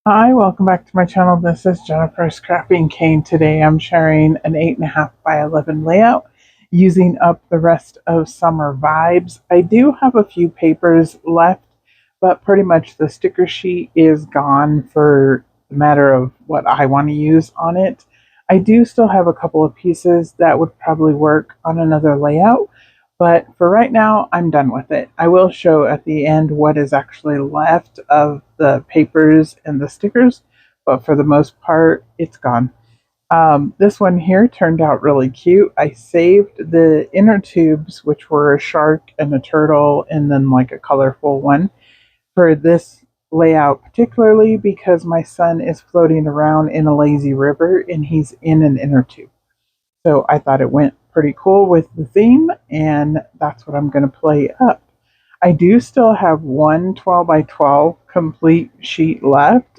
Hi, welcome back to my channel. This is Jennifer's Scrapping Cane. Today I'm sharing an 8.5 by 11 layout using up the rest of Summer Vibes. I do have a few papers left, but pretty much the sticker sheet is gone for the matter of what I want to use on it. I do still have a couple of pieces that would probably work on another layout, but for right now, I'm done with it. I will show at the end what is actually left of the papers and the stickers, but for the most part, it's gone. This one here turned out really cute. I saved the inner tubes, which were a shark and a turtle, and then like a colorful one for this layout, particularly because my son is floating around in a lazy river and he's in an inner tube. So I thought it went pretty cool with the theme, and that's what I'm going to play up. I do still have one 12 by 12 complete sheet left.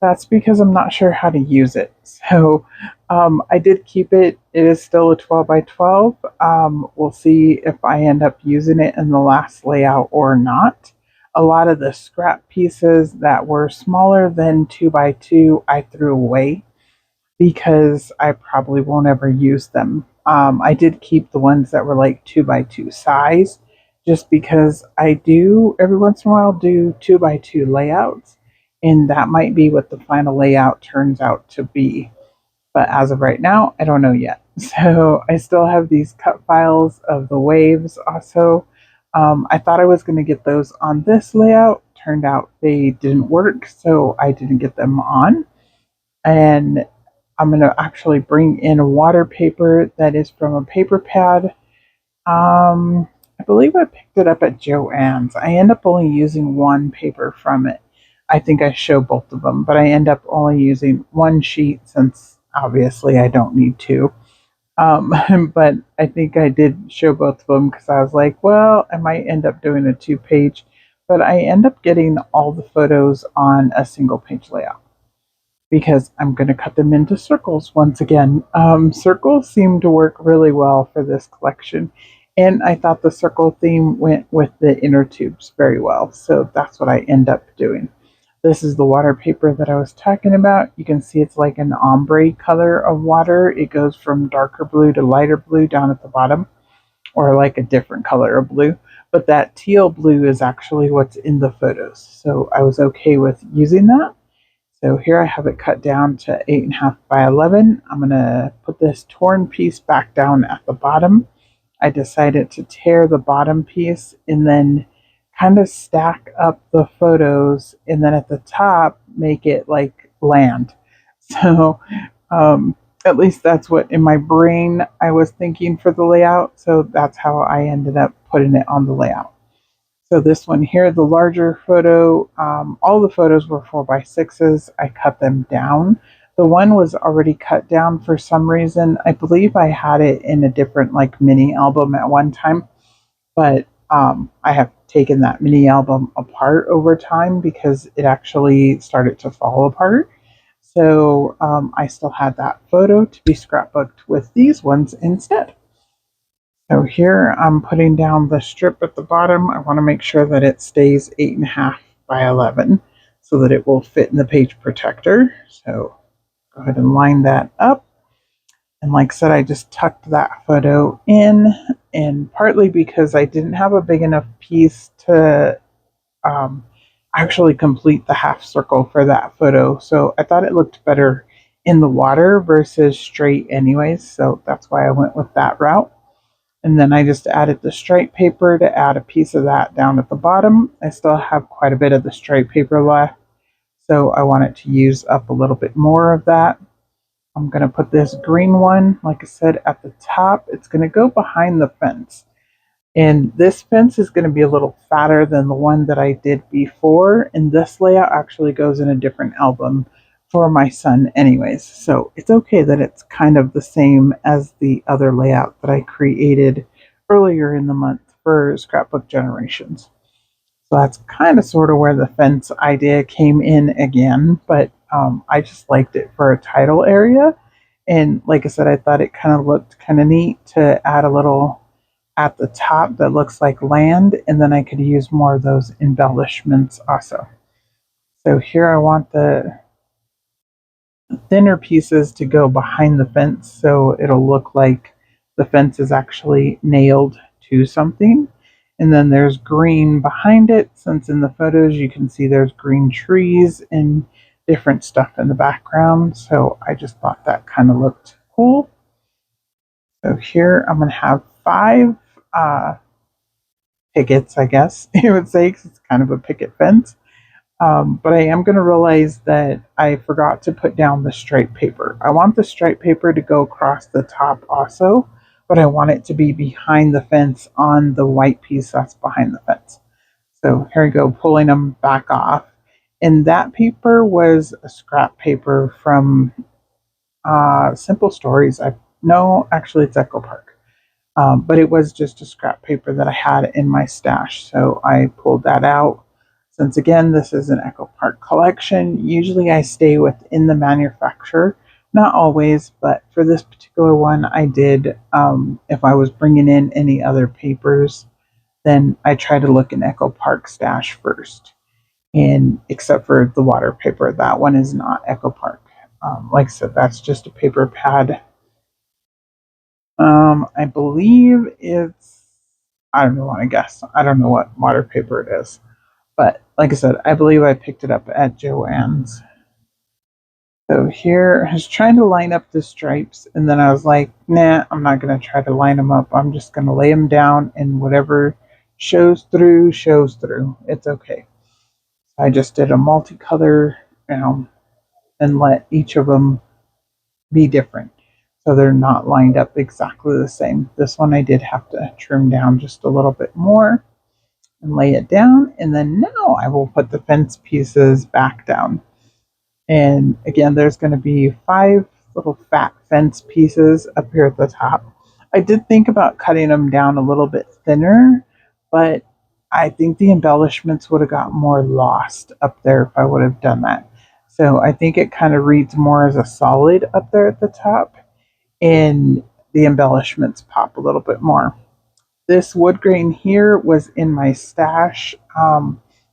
That's because I'm not sure how to use it. So I did keep it. It is still a 12 by 12. We'll see if I end up using it in the last layout or not. A lot of the scrap pieces that were smaller than 2 by 2 I threw away because I probably won't ever use them. I did keep the ones that were like 2 by 2 size just because I do every once in a while do 2 by 2 layouts, and that might be what the final layout turns out to be. But as of right now, I don't know yet. So I still have these cut files of the waves also. I thought I was going to get those on this layout. Turned out they didn't work, so I didn't get them on. And I'm going to actually bring in a water paper that is from a paper pad. I believe I picked it up at Joann's. I end up only using one paper from it. I think I show both of them, but I end up only using one sheet since obviously I don't need two. But I think I did show both of them because I was like, well, I might end up doing a 2 page, but I end up getting all the photos on a single page layout because I'm going to cut them into circles once again. Circles seem to work really well for this collection, and I thought the circle theme went with the inner tubes very well, so that's what I end up doing. This is the water paper that I was talking about. You can see it's like an ombre color of water. It goes from darker blue to lighter blue down at the bottom, or like a different color of blue. But that teal blue is actually what's in the photos, so I was okay with using that. So here I have it cut down to 8.5 by 11. I'm going to put this torn piece back down at the bottom. I decided to tear the bottom piece and then kind of stack up the photos, and then at the top make it like land. So at least that's what in my brain I was thinking for the layout. So that's how I ended up putting it on the layout. So this one here, the larger photo, all the photos were 4x6s. I cut them down. The one was already cut down for some reason. I believe I had it in a different like mini album at one time, but I have taken that mini album apart over time because it actually started to fall apart. So I still had that photo to be scrapbooked with these ones instead. So here I'm putting down the strip at the bottom. I want to make sure that it stays 8.5 by 11 so that it will fit in the page protector. So go ahead and line that up. And like I said, I just tucked that photo in, and partly because I didn't have a big enough piece to um, actually complete the half circle for that photo. So I thought it looked better in the water versus straight anyways. So that's why I went with that route. And then I just added the stripe paper to add a piece of that down at the bottom. I still have quite a bit of the stripe paper left, so I wanted to use up a little bit more of that. I'm going to put this green one, like I said, at the top. It's going to go behind the fence. And this fence is going to be a little fatter than the one that I did before. And this layout actually goes in a different album for my son anyways. So it's okay that it's kind of the same as the other layout that I created earlier in the month for Scrapbook Generations. So that's kind of sort of where the fence idea came in again, but I just liked it for a title area. And like I said, I thought it kind of looked kind of neat to add a little at the top that looks like land, and then I could use more of those embellishments also. So here I want the thinner pieces to go behind the fence so it'll look like the fence is actually nailed to something. And then there's green behind it, since in the photos you can see there's green trees and different stuff in the background. So I just thought that kind of looked cool. So here I'm going to have 5 uh, pickets, I guess you would say, because it's kind of a picket fence. But I am going to realize that I forgot to put down the stripe paper. I want the stripe paper to go across the top also, but I want it to be behind the fence on the white piece that's behind the fence. So here we go, pulling them back off. And that paper was a scrap paper from Simple Stories. No, actually, it's Echopark. But it was just a scrap paper that I had in my stash. So I pulled that out. Since again, this is an Echopark collection, usually I stay within the manufacturer. Not always, but for this particular one, I did. If I was bringing in any other papers, then I try to look in Echopark stash first. And except for the water paper, that one is not Echopark. Like I said, that's just a paper pad. I believe it's, I don't know what I guess. I don't know what water paper it is. But like I said, I believe I picked it up at Joann's. So here I was trying to line up the stripes, and then I was like, nah, I'm not going to try to line them up. I'm just going to lay them down, and whatever shows through, shows through. It's okay. I just did a multicolor, and let each of them be different. So they're not lined up exactly the same. This one I did have to trim down just a little bit more and lay it down. And then now I will put the fence pieces back down. And again, there's going to be 5 little fat fence pieces up here at the top. I did think about cutting them down a little bit thinner, but I think the embellishments would have got more lost up there if I would have done that. So I think it kind of reads more as a solid up there at the top, and the embellishments pop a little bit more. This wood grain here was in my stash,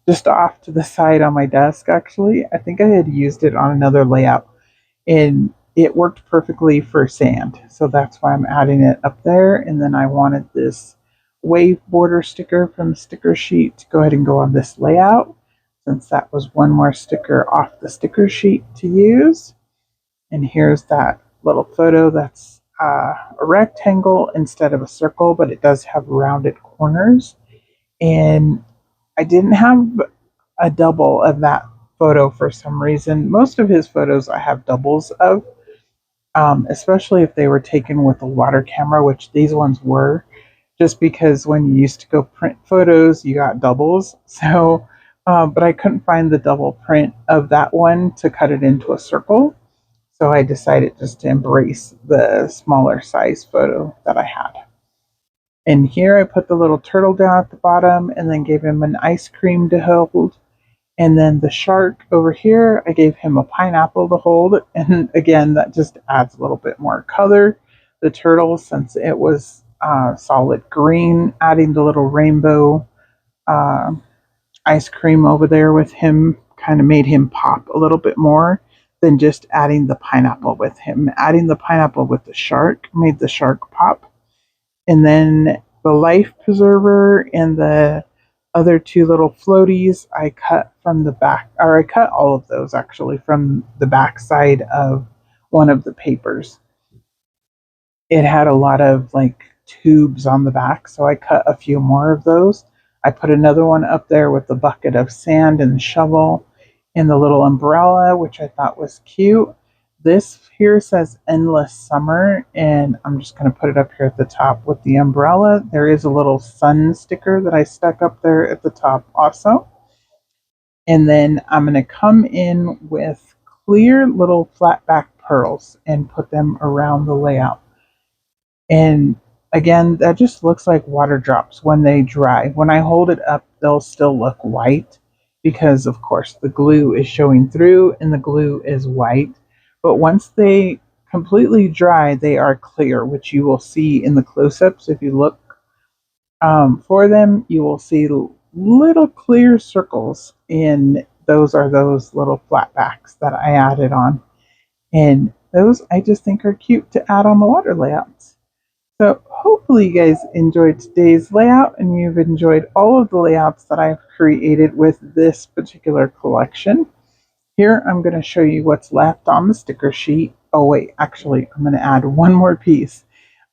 just off to the side on my desk, actually. I think I had used it on another layout, and it worked perfectly for sand. So that's why I'm adding it up there. And then I wanted this wave border sticker from the sticker sheet to go ahead and go on this layout, since that was one more sticker off the sticker sheet to use. And here's that little photo that's a rectangle instead of a circle, but it does have rounded corners. And I didn't have a double of that photo for some reason. Most of his photos I have doubles of, especially if they were taken with a water camera, which these ones were, just because when you used to go print photos, you got doubles. So, but I couldn't find the double print of that one to cut it into a circle. So I decided just to embrace the smaller size photo that I had. And here I put the little turtle down at the bottom and then gave him an ice cream to hold. And then the shark over here, I gave him a pineapple to hold. And again, that just adds a little bit more color. The turtle, since it was solid green, adding the little rainbow uh, ice cream over there with him kind of made him pop a little bit more than just adding the pineapple with him. Adding the pineapple with the shark made the shark pop. And then the life preserver and the other 2 little floaties I cut from the back, or I cut all of those actually from the back side of one of the papers. It had a lot of like tubes on the back, so I cut a few more of those. I put another one up there with the bucket of sand and the shovel and the little umbrella, which I thought was cute. This here says Endless Summer, and I'm just going to put it up here at the top with the umbrella. There is a little sun sticker that I stuck up there at the top also. And then I'm going to come in with clear little flat back pearls and put them around the layout. And again, that just looks like water drops when they dry. When I hold it up, they'll still look white because, of course, the glue is showing through and the glue is white. But once they completely dry, they are clear, which you will see in the close-ups. If you look for them, you will see little clear circles in those are those little flat backs that I added on. And those I just think are cute to add on the water layouts. So hopefully you guys enjoyed today's layout and you've enjoyed all of the layouts that I've created with this particular collection. Here I'm going to show you what's left on the sticker sheet. Oh wait, actually I'm going to add one more piece.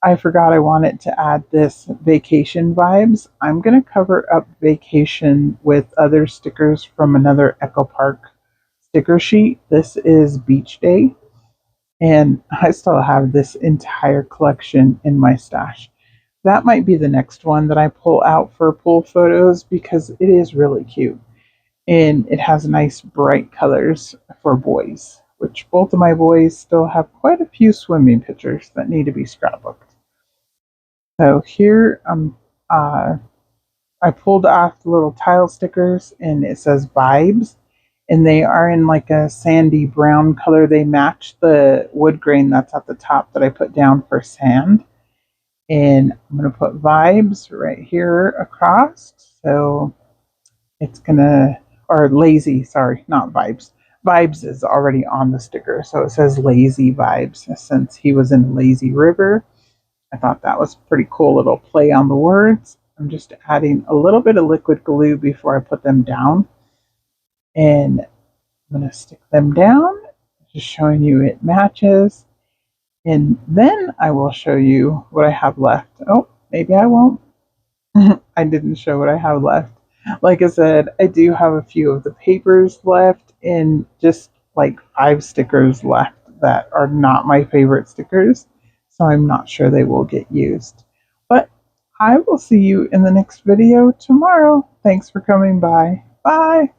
I forgot I wanted to add this vacation vibes. I'm going to cover up vacation with other stickers from another Echopark sticker sheet. This is Beach Day, and I still have this entire collection in my stash. That might be the next one that I pull out for pool photos because it is really cute. And it has nice bright colors for boys, which both of my boys still have quite a few swimming pictures that need to be scrapbooked. So here I pulled off the little tile stickers and it says vibes, and they are in like a sandy brown color. They match the wood grain that's at the top that I put down for sand. And I'm going to put vibes right here across. So it's going to, or lazy, sorry, not vibes. Vibes is already on the sticker. So it says lazy vibes since he was in Lazy River. I thought that was a pretty cool little play on the words. I'm just adding a little bit of liquid glue before I put them down. And I'm going to stick them down, just showing you it matches. And then I will show you what I have left. Oh, maybe I won't. I didn't show what I have left. Like I said, I do have a few of the papers left and just like 5 stickers left that are not my favorite stickers. So I'm not sure they will get used. But I will see you in the next video tomorrow. Thanks for coming by. Bye.